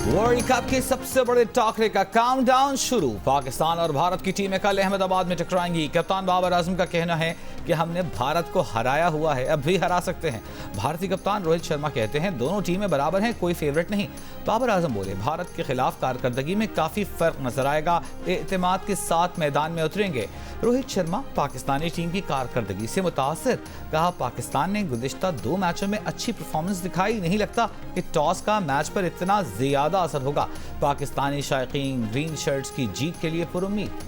World cup के सबसे बड़े टाकरे का काउंटडाउन शुरू। पाकिस्तान और भारत की टीमें कल अहमदाबाद में टकराएंगी। कप्तान बाबर आजम का कहना है कि हमने भारत को हराया हुआ है, अब भी हरा सकते हैं। भारतीय कप्तान रोहित शर्मा कहते हैं दोनों टीमें बराबर हैं, कोई फेवरेट नहीं। बाबर आजम बोले भारत के खिलाफ कारकर्दगी में काफी फर्क नजर आएगा, एतमाद के साथ मैदान में उतरेंगे। रोहित शर्मा पाकिस्तानी टीम की कारकर्दगी से मुतासिर, कहा पाकिस्तान ने गुज़िश्ता 2 मैचों में अच्छी परफॉर्मेंस दिखाई, नहीं लगता कि टॉस का मैच पर इतना ज्यादा असर होगा। पाकिस्तानी शायकीन ग्रीन शर्ट्स की जीत के लिए पुरुम्मीद।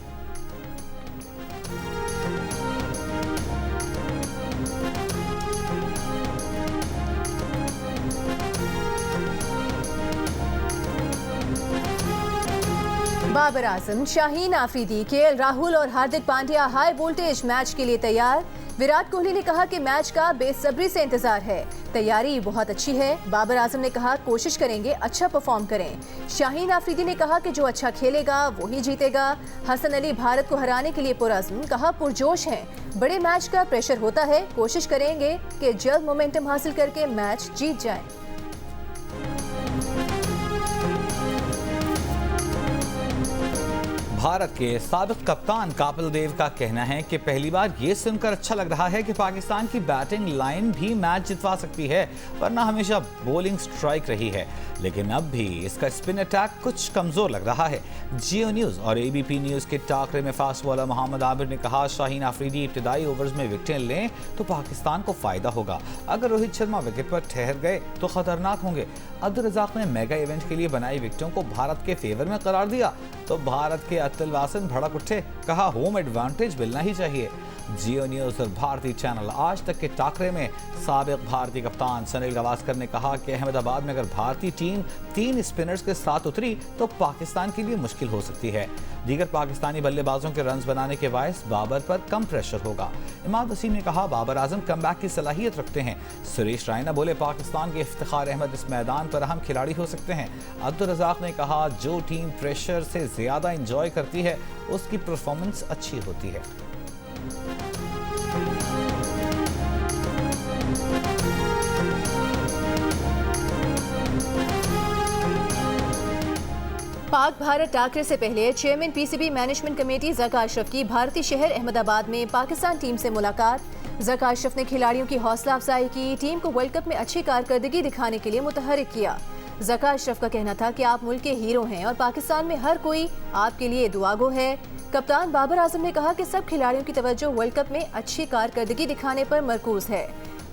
बाबर आजम, शाहीन आफरीदी, केएल राहुल और Hardik Pandya high voltage match के लिए तैयार। विराट कोहली ने कहा कि मैच का बेसब्री से इंतजार है, तैयारी बहुत अच्छी है। बाबर आजम ने कहा कोशिश करेंगे अच्छा परफॉर्म करें। शाहीन आफरीदी ने कहा कि जो अच्छा खेलेगा वो ही जीतेगा। हसन अली भारत को हराने के लिए पुरअज़्म, कहा पुरजोश हैं, बड़े मैच का प्रेशर होता है, कोशिश करेंगे कि जल्द मोमेंटम हासिल करके मैच जीत जाएं। भारत के साबिक कप्तान कपिल देव का कहना है कि पहली बार ये सुनकर अच्छा लग रहा है कि पाकिस्तान की बैटिंग लाइन भी मैच जितवा सकती है, वरना हमेशा बॉलिंग स्ट्राइक रही है। लेकिन अब भी इसका स्पिन अटैक कुछ कमजोर लग रहा है। जियो न्यूज़ और एबीपी न्यूज़ के टाकरे में फास्ट बॉलर मोहम्मद आबिर ने कहा शाहीन आफरीदी इब्तिदाई ओवर्स में विकेटें लें तो पाकिस्तान को फायदा होगा। अगर रोहित शर्मा विकेट पर ठहर गए तो खतरनाक होंगे। अब्दुल रज़ाक ने मेगा इवेंट के लिए बनाई विकेटों को भारत के फेवर में करार दिया तो भारत के अतुल वासन भड़क उठे, कहा होम एडवांटेज मिलना ही चाहिए। जियो न्यूज़ और भारतीय चैनल आज तक के टाकरे में साबिक भारतीय कप्तान सुनील गावस्कर ने कहा कि अहमदाबाद में अगर भारतीय टीम 3 स्पिनर्स के साथ उतरी तो पाकिस्तान के लिए मुश्किल हो सकती है। दीगर पाकिस्तानी बल्लेबाजों के रन्स बनाने के बायस बाबर पर कम प्रेशर होगा। इमाद वसीम ने कहा बाबर आजम कमबैक की सलाहियत रखते हैं। सुरेश रायना बोले पाकिस्तान के इफ्तिखार अहमद इस मैदान पर अहम खिलाड़ी हो सकते हैं। अब्दुल रज़ाक ने कहा जो टीम प्रेशर से ज्यादा इंजॉय करती है उसकी परफॉर्मेंस अच्छी होती है। पाक भारत टाकरे से पहले chairman PCB management committee Zaka Ashraf की भारतीय शहर अहमदाबाद में पाकिस्तान टीम से मुलाकात। ज़का अशरफ ने खिलाड़ियों की हौसला अफजाई की, टीम को वर्ल्ड कप में अच्छी कारकर्दगी दिखाने के लिए मुतहरिक किया। ज़का अशरफ का कहना था कि आप मुल्क के हीरो हैं और पाकिस्तान में हर कोई आपके लिए दुआगो है। कप्तान बाबर आजम ने कहा कि सब खिलाड़ियों की तवज्जो वर्ल्ड कप में अच्छी कारकर्दगी दिखाने पर मरकूज है।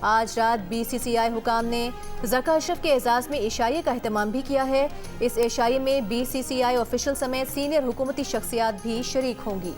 आज रात बीसीसीआई हुकाम ने ज़का अशरफ के एजाज़ में इशाइये का एहतमाम भी किया है। इस इशाइये में बीसीसीआई ऑफिशियल समेत सीनियर हुकूमती शख्सियात भी शरीक होंगी।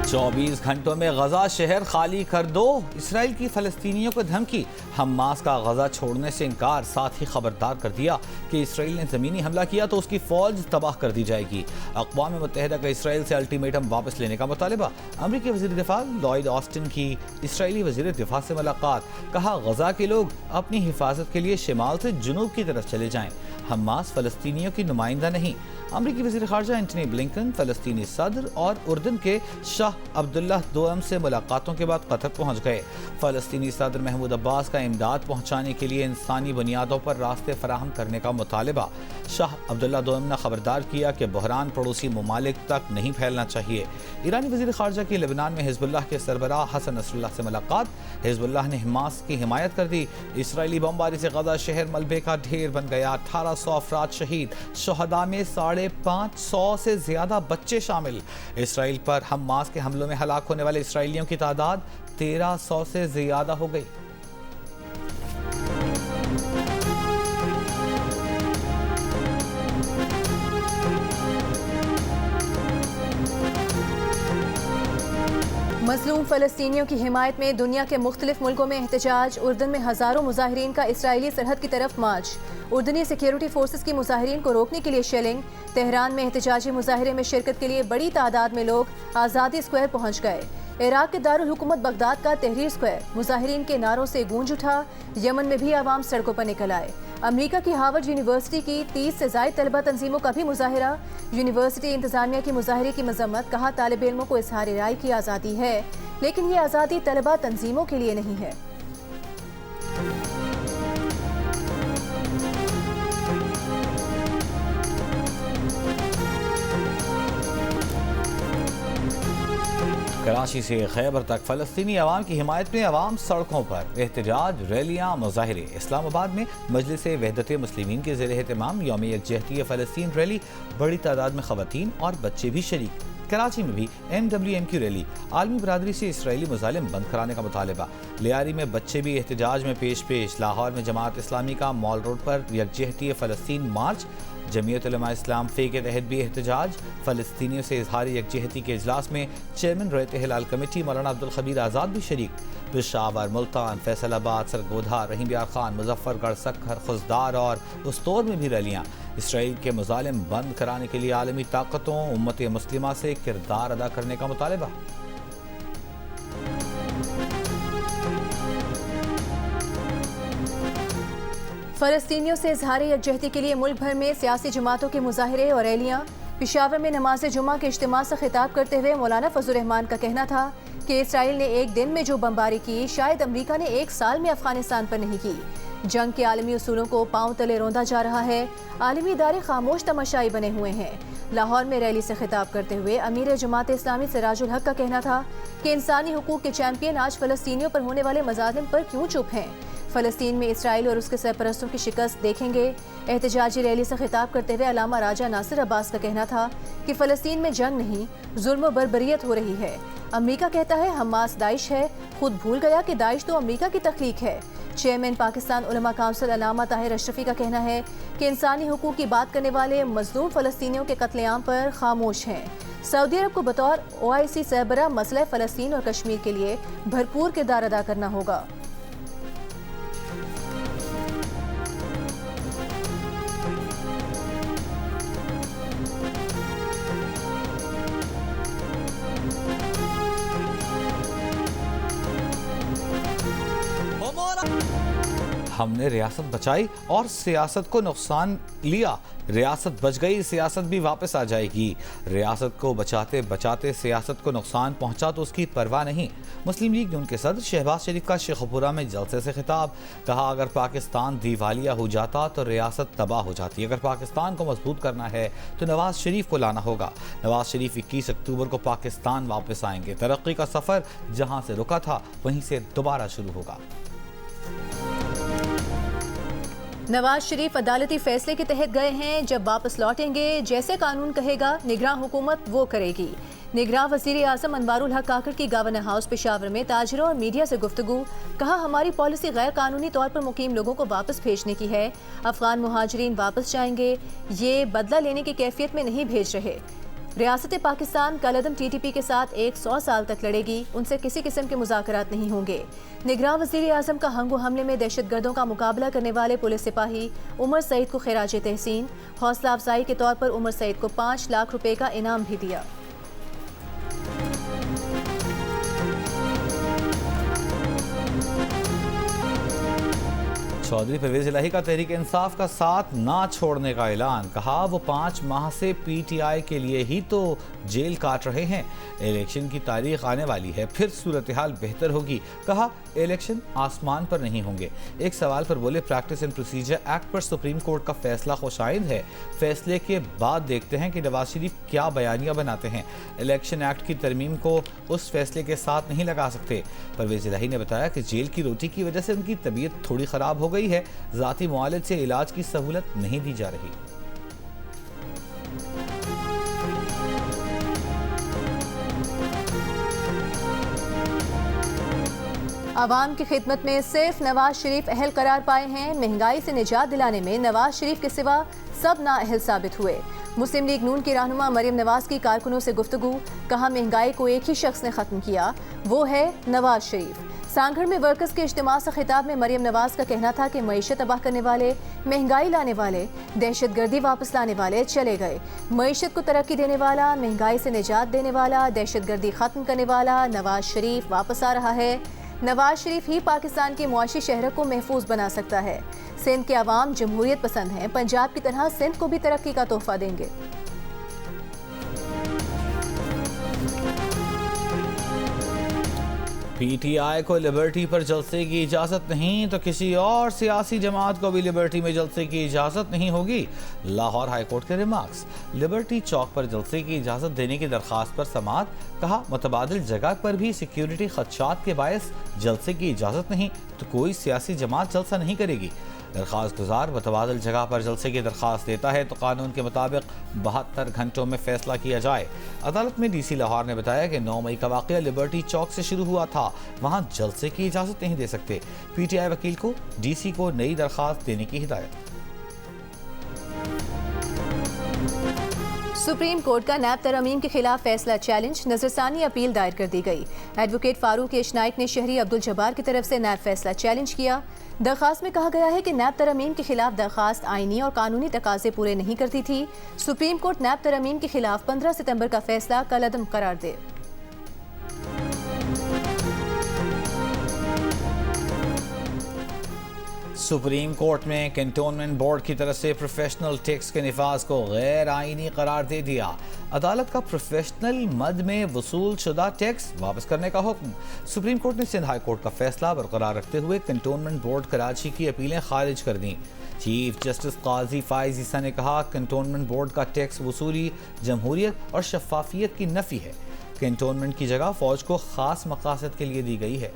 चौबीस घंटों में गजा शहर खाली कर दो, इसराइल की फलस्तीनियों को धमकी। हमास का गजा छोड़ने से इनकार, साथ ही खबरदार कर दिया कि इसराइल ने ज़मीनी हमला किया तो उसकी फौज तबाह कर दी जाएगी। अक़वाम मुत्तहिदा का इसराइल से अल्टीमेटम वापस लेने का मुतालिबा। अमरीकी वज़ीर दिफा लॉयड ऑस्टिन की इसराइली वज़ीर दिफा से मुलाकात, कहा गजा के लोग अपनी हिफाजत के लिए शिमाल से जुनूब की तरफ चले जाएं, हमास फलस्तीनियों की नुमाइंदा नहीं। अमरीकी वज़ीर ख़ारजा एंटनी ब्लिंकन फ़लस्तीनी सदर और उर्दन के शाह अब्दुल्ला दोअम से मुलाकातों के बाद कतर पहुँच गए। फ़लस्तीनी सदर महमूद अब्बास का इमदाद पहुँचाने के लिए इंसानी बुनियादों पर रास्ते फराहम करने का मुतालिबा। शाह अब्दुल्ला दोअम ने खबरदार किया कि बहरान पड़ोसी ममालिक तक नहीं फैलना चाहिए। ईरानी वज़ीर ख़ारजा की लेबनान में हिज़्बुल्लाह के सरबराह हसन नसरुल्लाह से मुलाकात। हिज़्बुल्लाह ने हमास की हिमायत कर दी। इसराइली बमबारी से गजा शहर मलबे का ढेर बन गया, 1800 अफराद शहीद, शहदा में 550 से ज्यादा बच्चे शामिल। इसराइल पर हमास के हमलों में हलाक होने वाले इसराइलियों की तादाद 1300 से ज्यादा हो गई। मज़लूम फ़लस्तीनियों की हिमायत में दुनिया के मुख्तलिफ मुल्कों में एहतजाज। उर्दन में हज़ारों मुजाहिरीन का इसराइली सरहद की तरफ मार्च। उर्दनी सिक्योरिटी फोर्सेस की मुजाहिरीन को रोकने के लिए शेलिंग। तेहरान में एहतजाजी मुजाहरे में शिरकत के लिए बड़ी तादाद में लोग आज़ादी स्क्वायर पहुँच गए। इराक के दारुल हुकूमत बगदाद का तहरीर स्क्वायर मुजाहिरीन के नारों से गूंज उठा। यमन में भी आवाम सड़कों पर निकल आए। अमेरिका की हार्वर्ड यूनिवर्सिटी की 30 से ज्यादा तलबा तंजीमों का भी मुजाहिरा। यूनिवर्सिटी इंतजामिया की मुजाहरे की मजम्मत। कहा, तालिब इल्मों को इजहार राय की आज़ादी है, लेकिन ये आज़ादी तलबा तंजीमों के लिए नहीं है। कराची से खैबर तक फ़लस्तीनी अवाम की हिमायत में अवाम सड़कों पर एहतजाज, रैलियाँ, मुज़ाहिरे। इस्लामाबाद में मजलिस वहदत मुस्लिमीन के ज़ेर एहतमाम यौम यकजहती फ़लस्तीन रैली, बड़ी तादाद में ख़वातीन और बच्चे भी शरीक। कराची में भी MWM की रैली। आलमी बरादरी से इसराइली मुजालिम बंद कराने का मुतालबा। लियारी में बच्चे भी एहतजाज में पेश। लाहौर में जमात इस्लामी का मॉल रोड पर यकजहती फ़लस्तीन मार्च। जमीयत उलमा इस्लाम फ़े के तहत भी एहतजाज। फ़लस्तीनियों से इजहार यकजहती के इजलास में चेयरमैन रयत हिलाल कमेटी मौलाना अब्दुल खबीर आज़ाद भी शरीक। पेशावर, मुल्तान, फैसलाबाद, सरगोधा, रहीम यार खान, मुजफ्फरगढ़, सक्खर, खुजदार और उस्तोर में भी रैलियाँ। इसराइल के मुजालिम बंद कराने के लिए आलमी ताकतों, उम्मत मुस्लिमा से किरदार अदा करने का मुतालबा। फ़लस्तीनियों से इजहार यकजहती के लिए मुल्क भर में सियासी जमातों के मुजाहिरे और रैलियाँ। पेशावर में नमाज जुमा के इज्तिमा से खिताब करते हुए मौलाना फजल रहमान का कहना था कि इसराइल ने एक दिन में जो बमबारी की, शायद अमेरिका ने एक साल में अफगानिस्तान पर नहीं की। जंग के आलमी उसूलों को पांव तले रौंदा जा रहा है। आलमी इदारे खामोश तमाशाई बने हुए हैं। लाहौर में रैली से खिताब करते हुए अमीर जमात इस्लामी सिराजुल हक का कहना था कि इंसानी हुकूक के चैंपियन आज फ़लस्तीनियों पर होने वाले मजालिम पर क्यों चुप हैं। फ़लस्तीन में इसराइल और उसके सरपरस्तों की शिकस्त देखेंगे। एहतजाजी रैली से खिताब करते हुए अलामा राजा नासिर अब्बास का कहना था कि फ़लस्तीन में जंग नहीं, जुल्म बर्बरियत हो रही है। अमेरिका कहता है हमास दाइश है, खुद भूल गया कि दाइश तो अमेरिका की तख्लीक है। चेयरमैन पाकिस्तान उलमा काउंसिल अलामा ताहिर अशरफी का कहना है कि इंसानी हुकूक की बात करने वाले मजलूम फ़लस्तीनियों के कत्लेआम पर खामोश हैं। सऊदी अरब को बतौर OIC सरबराह मसला फ़लस्तीन और कश्मीर के लिए भरपूर किरदार अदा करना होगा। हमने रियासत बचाई और सियासत को नुकसान लिया। रियासत बच गई, सियासत भी वापस आ जाएगी। रियासत को बचाते बचाते सियासत को नुकसान पहुंचा तो उसकी परवाह नहीं। मुस्लिम लीग नून के सदर शहबाज शरीफ का शेखुपुरा में जलसे से खिताब। कहा, अगर पाकिस्तान दिवालिया हो जाता तो रियासत तबाह हो जाती। अगर पाकिस्तान को मजबूत करना है तो नवाज शरीफ को लाना होगा। नवाज शरीफ 21 अक्टूबर को पाकिस्तान वापस आएंगे। तरक्की का सफ़र जहाँ से रुका था वहीं से दोबारा शुरू होगा। नवाज शरीफ अदालती फैसले के तहत गए हैं, जब वापस लौटेंगे जैसे कानून कहेगा निगरान हुकूमत वो करेगी। निगरान वज़ीर आज़म अनवारुल हक काकड़ की गवर्नर हाउस पेशावर में ताजिरों और मीडिया से गुफ्तगू। कहा, हमारी पॉलिसी गैर कानूनी तौर पर मुकीम लोगों को वापस भेजने की है। अफगान मुहाजिरीन वापस जाएंगे, ये बदला लेने की कैफियत में नहीं भेज रहे। रियासत पाकिस्तान कलअदम TTP के साथ 100 साल तक लड़ेगी, उनसे किसी किस्म के मुज़ाकरात नहीं होंगे। निगरान वज़ीर आज़म का हंगो हमले में दहशतगर्दों का मुकाबला करने वाले पुलिस सिपाही उमर सईद को खिराज तहसीन। हौसला अफजाई के तौर पर उमर सईद को 5 लाख रुपए का इनाम भी दिया। चौधरी परवेज इलाही का तहरीक इंसाफ का साथ ना छोड़ने का ऐलान। कहा, वो 5 माह से PTI के लिए ही तो जेल काट रहे हैं। इलेक्शन की तारीख आने वाली है, फिर सूरत हाल बेहतर होगी। कहा, इलेक्शन आसमान पर नहीं होंगे। एक सवाल पर बोले, प्रैक्टिस एंड प्रोसीजर एक्ट पर सुप्रीम कोर्ट का फैसला खुशाइंद है। फैसले के बाद देखते हैं कि नवाज शरीफ क्या बयानियां बनाते हैं। इलेक्शन एक्ट की तरमीम को उस फैसले के साथ नहीं लगा सकते। परवेज इलाही ने बताया कि जेल की रोटी की वजह से उनकी तबीयत थोड़ी ख़राब हो गई है। ज़ाती मुआलिज से इलाज की सहूलत नहीं दी जा रही। आवाम की खिदमत में सिर्फ नवाज शरीफ अहल करार पाए हैं। महंगाई से निजात दिलाने में नवाज शरीफ के सिवा सब नाअहल साबित हुए। मुस्लिम लीग नून की रहनुमा मरियम नवाज की कारकुनों से गुफ्तगू। कहा, महंगाई को एक ही शख्स ने खत्म किया, वो है नवाज शरीफ। सांगढ़ में वर्कर्स के इज्तिमा से खिताब में मरियम नवाज का कहना था कि मईशत तबाह करने वाले, महंगाई लाने वाले, दहशतगर्दी वापस लाने वाले चले गए। मईशत को तरक्की देने वाला, महंगाई से निजात देने वाला, दहशतगर्दी खत्म करने वाला नवाज शरीफ वापस आ रहा है। नवाज शरीफ ही पाकिस्तान की मुआशी शहरत को महफूज बना सकता है। सिंध के अवाम जमहूरियत पसंद हैं, पंजाब की तरह सिंध को भी तरक्की का तोहफा देंगे। पीटीआई को लिबर्टी पर जलसे की इजाज़त नहीं तो किसी और सियासी जमात को भी लिबर्टी में जलसे की इजाज़त नहीं होगी। लाहौर हाईकोर्ट के रिमार्क्स। लिबर्टी चौक पर जलसे की इजाज़त देने की दरख्वास्त पर समाअत। कहा, मुतबादिल जगह पर भी सिक्योरिटी खदशात के बायस जलसे की इजाज़त नहीं तो कोई सियासी जमात जलसा नहीं करेगी। दरख्वास्त गुजार मुतबादिल जगह पर जलसे की दरख्वास्त देता है तो कानून के मुताबिक 72 घंटों में फैसला किया जाए। अदालत में डीसी लाहौर ने बताया कि 9 मई का वाक़या लिबर्टी चौक से शुरू हुआ था, वहां जलसे की इजाज़त नहीं दे सकते। पीटीआई वकील को डीसी को नई दरख्वास्त देने की हिदायत। सुप्रीम कोर्ट का नैब तरमीम के खिलाफ फैसला चैलेंज, नजरसानी अपील दायर कर दी गई। एडवोकेट फारूक एशनाइक ने शहरी अब्दुल जब्बार की तरफ से नैब फैसला चैलेंज किया। दरखास्त में कहा गया है कि नैब तरमीम के खिलाफ दरखास्त आईनी और कानूनी तकाजे पूरे नहीं करती थी। सुप्रीम कोर्ट नैब तरमीम के खिलाफ 15 सितंबर का फैसला कलअदम करार दे। सुप्रीम कोर्ट में कैंटोनमेंट बोर्ड की तरफ से प्रोफेशनल टैक्स के निफाज को गैर आईनी करार दे दिया। अदालत का प्रोफेशनल मद में वसूल शुदा टैक्स वापस करने का हुक्म। सुप्रीम कोर्ट ने सिंध हाई कोर्ट का फैसला बरकरार रखते हुए कैंटोनमेंट बोर्ड कराची की अपीलें खारिज कर दी। चीफ जस्टिस काजी फाइज ईसा ने कहा, कैंटोनमेंट बोर्ड का टैक्स वसूली जमहूरियत और शफाफियत की नफी है। कैंटोनमेंट की जगह फौज को खास मकासद के लिए दी गई है।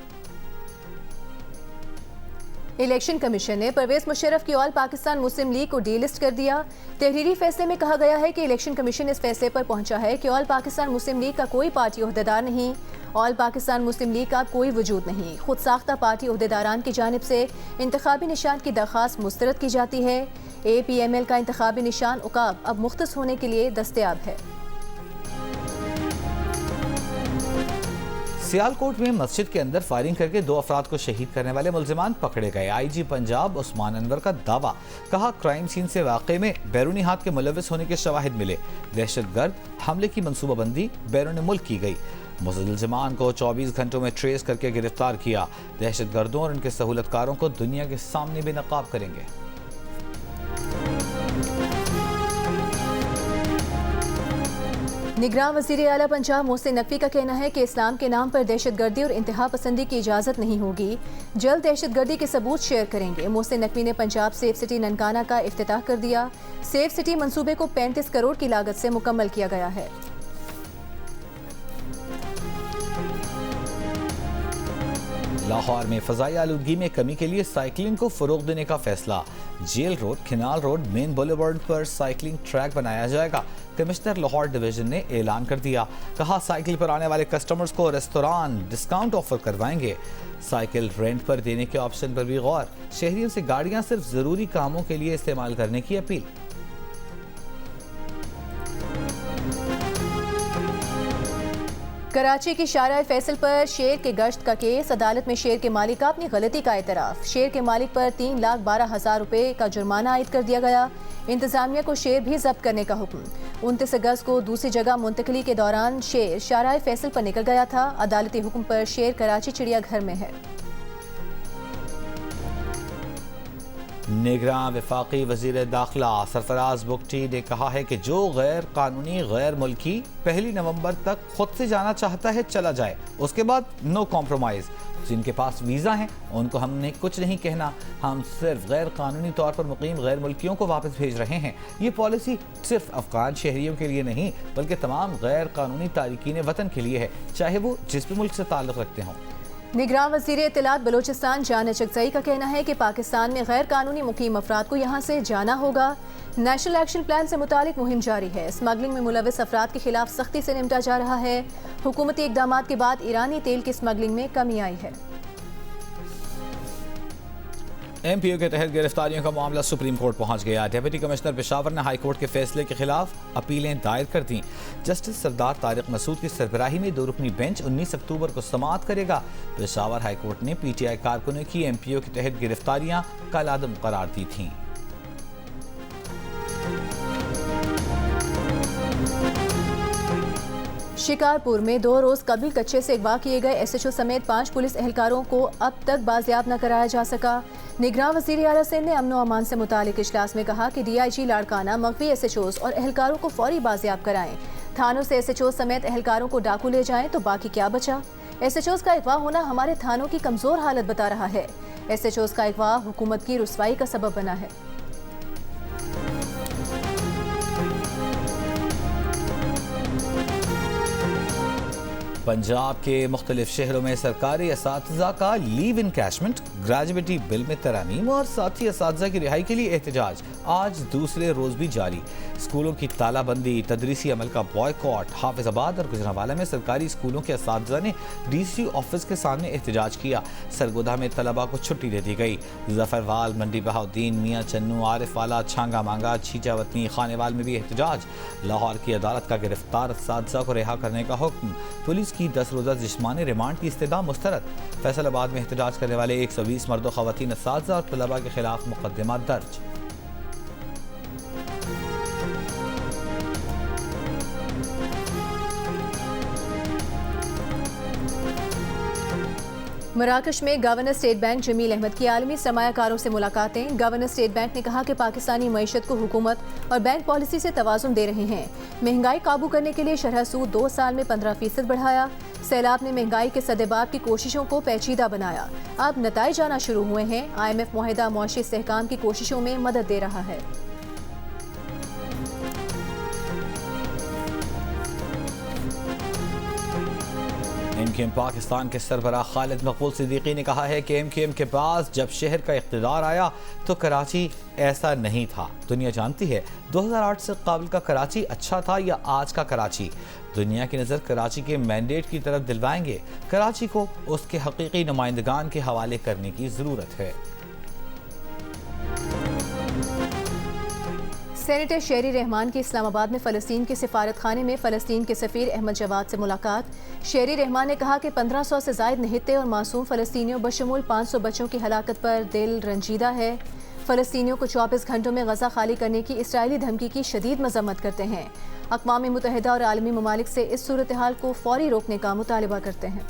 इलेक्शन कमीशन ने परवेज मुशर्रफ की ऑल पाकिस्तान मुस्लिम लीग को डीलिस्ट कर दिया। तहरीरी फैसले में कहा गया है कि इलेक्शन कमीशन इस फैसले पर पहुंचा है कि ऑल पाकिस्तान मुस्लिम लीग का कोई पार्टी ओहदेदार नहीं, ऑल पाकिस्तान मुस्लिम लीग का कोई वजूद नहीं। खुद साख्ता पार्टी ओहदेदारान की जानिब से इंतखाबी निशान की दरख्वास्त मुस्तरद की जाती है। APML का इंतखाबी निशान उकाब अब मुख्तस होने के लिए दस्तयाब है। सियालकोट में मस्जिद के अंदर फायरिंग करके 2 अफराद को शहीद करने वाले मुल्जिमान पकड़े गए। IG पंजाब उस्मान अनवर का दावा। कहा, क्राइम सीन से वाक़े में बैरूनी हाथ के मुलविस होने के शवाहिद मिले। दहशतगर्द हमले की मनसूबाबंदी बैरून मुल्क की गई। मुल्जिमान को 24 घंटों में ट्रेस करके गिरफ्तार किया। दहशतगर्दों और उनके सहूलतकारों को दुनिया के सामने भी नकाब करेंगे। निगरान वज़ीर आला पंजाब मोहसिन नकवी का कहना है कि इस्लाम के नाम पर दहशतगर्दी और इंतहा पसंदी की इजाज़त नहीं होगी। जल्द दहशतगर्दी के सबूत शेयर करेंगे। मोहसिन नकवी ने पंजाब सेफ सिटी ननकाना का इफ्तिताह कर दिया। सेफ सिटी मंसूबे को 35 करोड़ की लागत से मुकम्मल किया गया है। लाहौर में फ़ज़ाई आलूदगी में कमी के लिए साइकिलिंग को फ़रोग़ देने का फैसला। जेल रोड, खिनाल रोड, मेन बुलेवार्ड पर साइकिलिंग ट्रैक बनाया जाएगा। कमिश्नर लाहौर डिवीजन ने ऐलान कर दिया। कहा, साइकिल पर आने वाले कस्टमर्स को रेस्तोरां डिस्काउंट ऑफर करवाएंगे। साइकिल रेंट पर देने के ऑप्शन पर भी गौर। शहरियों से गाड़ियां सिर्फ ज़रूरी कामों के लिए इस्तेमाल करने की अपील। कराची की शारा फैसल पर शेर के गश्त का केस। अदालत में शेर के मालिक का अपनी गलती का एतराफ़। शेर के मालिक पर 3,12,000 रुपये का जुर्माना आयद कर दिया गया। इंतजामिया को शेर भी जब्त करने का हुक्म। 29 अगस्त को दूसरी जगह मुंतकली के दौरान शेर शारा फैसल पर निकल गया था। अदालती हुक्म पर शेर कराची चिड़ियाघर में है। निगरान वफाकी वज़ीर दाखिला सरफराज बुगटी ने कहा है कि जो गैर कानूनी गैर मुल्की 1 नवंबर तक खुद से जाना चाहता है चला जाए, उसके बाद नो कॉम्प्रोमाइज़। जिनके पास वीज़ा हैं उनको हमने कुछ नहीं कहना, हम सिर्फ गैर कानूनी तौर पर मुकीम गैर मुल्कियों को वापस भेज रहे हैं। ये पॉलिसी सिर्फ अफगान शहरियों के लिए नहीं बल्कि तमाम गैर कानूनी तारिकीन वतन के लिए है, चाहे वो जिस भी मुल्क से ताल्लुक़ रखते हों। निगरान वज़ीर इत्तलात बलोचिस्तान जान चकजई का कहना है कि पाकिस्तान में गैर कानूनी मुकीम अफराद को यहाँ से जाना होगा। नेशनल एक्शन प्लान से मुतालिक मुहिम जारी है। स्मगलिंग में मुलविस अफराद के खिलाफ सख्ती से निपटा जा रहा है। हुकूमती इक़दामात के बाद ईरानी तेल की स्मगलिंग में कमी आई है। MPO के तहत गिरफ्तारियों का मामला सुप्रीम कोर्ट पहुंच गया। डिप्टी कमिश्नर पेशावर ने हाई कोर्ट के फैसले के खिलाफ अपीलें दायर कर दी। जस्टिस सरदार तारिक मसूद की सरबराही में 2 रुकनी बेंच 19 अक्टूबर को समाअत करेगा। पेशावर हाई कोर्ट ने PTI कारकुनों की MPO के तहत गिरफ्तारियां कलअदम करार दी थीं। शिकारपुर में 2 रोज कबल कच्चे से अगवा किए गए एसएचओ समेत 5 पुलिस एहलकारों को अब तक बाजियाब न कराया जा सका। निगरान वज़ीर आला सिंध ने अमन व अमान से मुतालिक इजलास में कहा कि DIG लाड़काना मगवी एसएचओस और एहलकारों को फौरी बाजियाब कराएं। थानों से एसएचओ समेत एहलकारों को डाकू ले जाएं तो बाकी क्या बचा। एसएचओस का अगवा होना हमारे थानों की कमजोर हालत बता रहा है। एसएचओस का अगवा हुकूमत की रुसवाई का सबब बना है। पंजाब के मुख्तलिफ शहरों में सरकारी असातिज़ा का लीव इनकैशमेंट, ग्रेजुएटी बिल में तरमीम और साथी असातिज़ा की रिहाई के लिए एहतजाज आज दूसरे रोज भी जारी। स्कूलों की तालाबंदी, तदरीसी अमल का बॉयकॉट। हाफिजाबाद और गुजरांवाला में सरकारी स्कूलों के असातिज़ा ने DC ऑफिस के सामने एहतजाज किया। सरगोधा में तलबा को छुट्टी दे दी गई। जफरवाल, मंडी बहाउद्दीन, मियाँ चन्नू, आरिफवाला, छांगा मांगा, छीचावतनी, खानेवाल में भी एहतजाज। लाहौर की अदालत का गिरफ्तार असातिज़ा को रिहा करने का हुक्म। पुलिस की 10 रोज़ा जिस्मानी रिमांड की इस्तदा मुस्तरद। फैसलाबाद में एहतजाज करने वाले 120 मर्द व ख़वातीन असातिज़ा और तलबा के खिलाफ मुकदमा दर्ज। मराकश में governor state bank Jameel Ahmad की आलमी सरमायाकारों से मुलाकातें। गवर्नर स्टेट बैंक ने कहा कि पाकिस्तानी मईशत को हुकूमत और बैंक पॉलिसी से तवाज़ुन दे रहे हैं। महंगाई काबू करने के लिए शरह सूद 2 साल में 15% बढ़ाया। सैलाब ने महंगाई के सदेबाब की कोशिशों को पेचीदा बनाया। अब नताइज आना शुरू हुए हैं। IMF मुआहिदा मुआशी इस्तेहकाम की कोशिशों में मदद दे रहा है। MQM पाकिस्तान के सरबराह खालिद मकबूल सिद्दीकी ने कहा है कि MQM के पास जब शहर का इख्तिदार आया तो कराची ऐसा नहीं था। दुनिया जानती है 2008 से कबल का कराची अच्छा था या आज का कराची। दुनिया की नज़र कराची के मैंडेट की तरफ दिलवाएंगे। कराची को उसके हकीकी नुमाइंदगान के हवाले करने की ज़रूरत है। सेनेटर शेरी रहमान की इस्लामाबाद में फ़लस्तीन के सिफारत खाने में फ़लस्तीन के सफ़ीर अहमद जवाद से मुलाकात। शेरी रहमान ने कहा कि 1500 से ज़ायद निहत्ते और मासूम फ़लस्तीनियों बशमूल 500 बच्चों की हलाकत पर दिल रंजीदा है। फ़लस्तीनियों को 24 घंटों में गज़ा खाली करने की इसराइली धमकी की शदीद मज़म्मत करते हैं। अक़वाम मुत्तहिदा और आलमी ममालिक से इस सूरत हाल को फ़ौरी रोकने का मुतालबा करते हैं।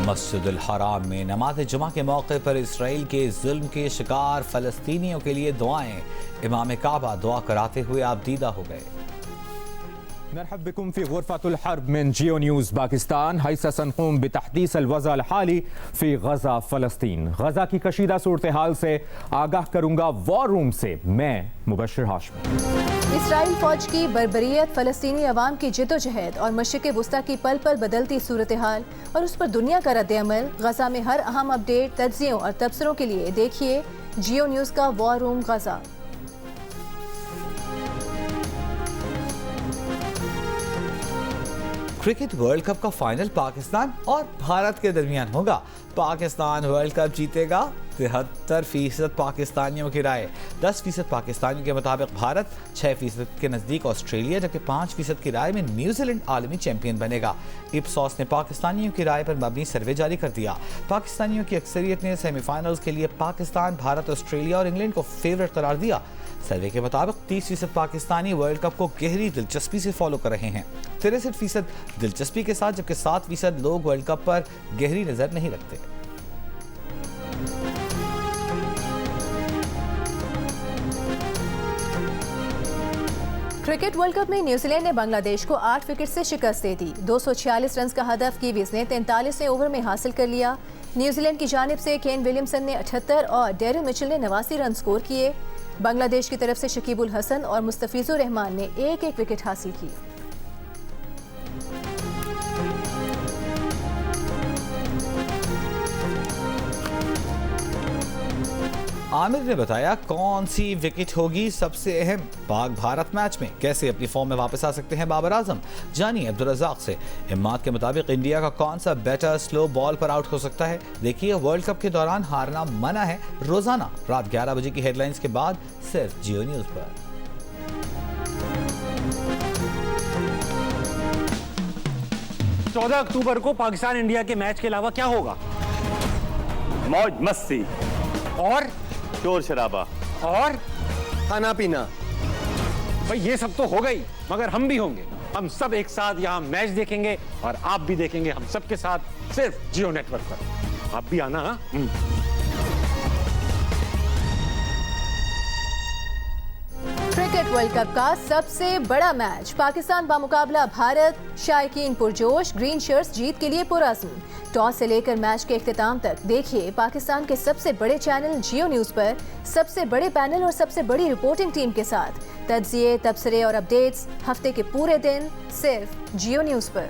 मस्जिदुल हराम में नमाज जुमा के मौके पर इसराइल के जुल्म के शिकार फ़लस्तीनियों के लिए दुआएं। इमाम काबा दुआ कराते हुए आबदीदा हो गए। नरहब बिकुम फी गुरफतुल हर्ब मिन जियो न्यूज़ पाकिस्तान। हैसा सनक़ूम बितहदीस अल-वज़अ अल-हाली फी गज़ा फ़लस्तीन। गज़ा की कशीदा सूरत हाल से आगाह करूंगा वॉर रूम से मैं मुबश्शिर हाशमी। इसराइल फौज की बर्बरियत, फ़लस्तीनी अवाम की जिद्दोजहद और मशरिक़ वुस्ता की पल पल बदलती सूरत हाल और उस पर दुनिया का रद्द-ए-अमल। गज़ा में हर अहम अपडेट, तज्ज़ियों और तबसरों के लिए देखिए जियो न्यूज़ का वॉर रूम गज़ा। क्रिकेट वर्ल्ड कप का फाइनल पाकिस्तान और भारत के दरमियान होगा। पाकिस्तान वर्ल्ड कप जीतेगा। 73% पाकिस्तानियों की राय। 10% पाकिस्तानियों के मुताबिक भारत, 6% के नज़दीक ऑस्ट्रेलिया, जबकि 5% की राय में न्यूजीलैंड आलमी चैंपियन बनेगा। इप्सॉस ने पाकिस्तानियों की राय पर मबनी सर्वे जारी कर दिया। पाकिस्तानियों की अक्सरियत ने सेमीफाइनल्स के लिए पाकिस्तान, भारत, ऑस्ट्रेलिया और इंग्लैंड को फेवरेट करार दिया। सर्वे के मुताबिक 30% पाकिस्तानी वर्ल्ड कप को गहरी दिलचस्पी से फॉलो कर रहे हैं। 63% दिलचस्पी के साथ, जबकि 7% लोग वर्ल्ड कप पर गहरी नजर नहीं रखते। क्रिकेट वर्ल्ड कप में न्यूजीलैंड ने बांग्लादेश को 8 विकेट से शिकस्त दे दी। 246 रन का हदफ कीवीज ने 43वें ओवर में हासिल कर लिया। न्यूजीलैंड की जानिब से केन विलियमसन ने 78 और डेरिल मिचेल ने 89 रन स्कोर किए। बांग्लादेश की तरफ से शकीबुल हसन और मुस्तफिजुर रहमान ने एक विकेट हासिल की। आमिर ने बताया कौन सी विकेट होगी सबसे अहम। पाक भारत मैच में कैसे अपनी फॉर्म में वापस आ सकते हैं बाबर आजम, जानिए अब्दुल रज़ाक से। इमाद के मुताबिक इंडिया का कौन सा बैटर स्लो बॉल पर आउट हो सकता है। देखिए वर्ल्ड कप के दौरान हारना मना है। रोजाना रात 11 बजे की हेडलाइंस के बाद सिर्फ जियो न्यूज़ पर। 14 अक्टूबर को पाकिस्तान इंडिया के मैच के अलावा क्या होगा? मौज मस्ती और शोर शराबा और खाना पीना, भाई ये सब तो हो गई, मगर हम भी होंगे। हम सब एक साथ यहाँ मैच देखेंगे और आप भी देखेंगे हम सबके साथ, सिर्फ जियो नेटवर्क पर। आप भी आना। हाँ? क्रिकेट वर्ल्ड कप का सबसे बड़ा मैच, पाकिस्तान बामुकाबला भारत, शायकीन पुरजोश, ग्रीन शर्ट्स जीत के लिए पुरअज़्म। टॉस से लेकर मैच के इख्तिताम तक देखिए पाकिस्तान के सबसे बड़े चैनल जियो न्यूज़ पर सबसे बड़े पैनल और सबसे बड़ी रिपोर्टिंग टीम के साथ तज्जिए, तबसरे और अपडेट्स हफ्ते के पूरे दिन सिर्फ जियो न्यूज़ पर।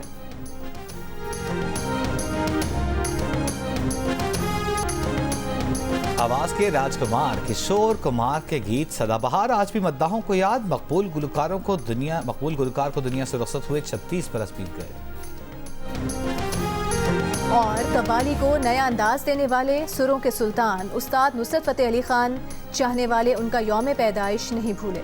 आवाज के राजकुमार किशोर कुमार के गीत सदाबहार आज भी मद्दाहों को याद। मकबूल गुलकार को दुनिया से रुखसत हुए 36 बरस बीत गए। और कव्वाली को नया अंदाज देने वाले सुरों के सुल्तान उस्ताद नुसरत फतेह अली खान, चाहने वाले उनका यौम पैदाइश नहीं भूले।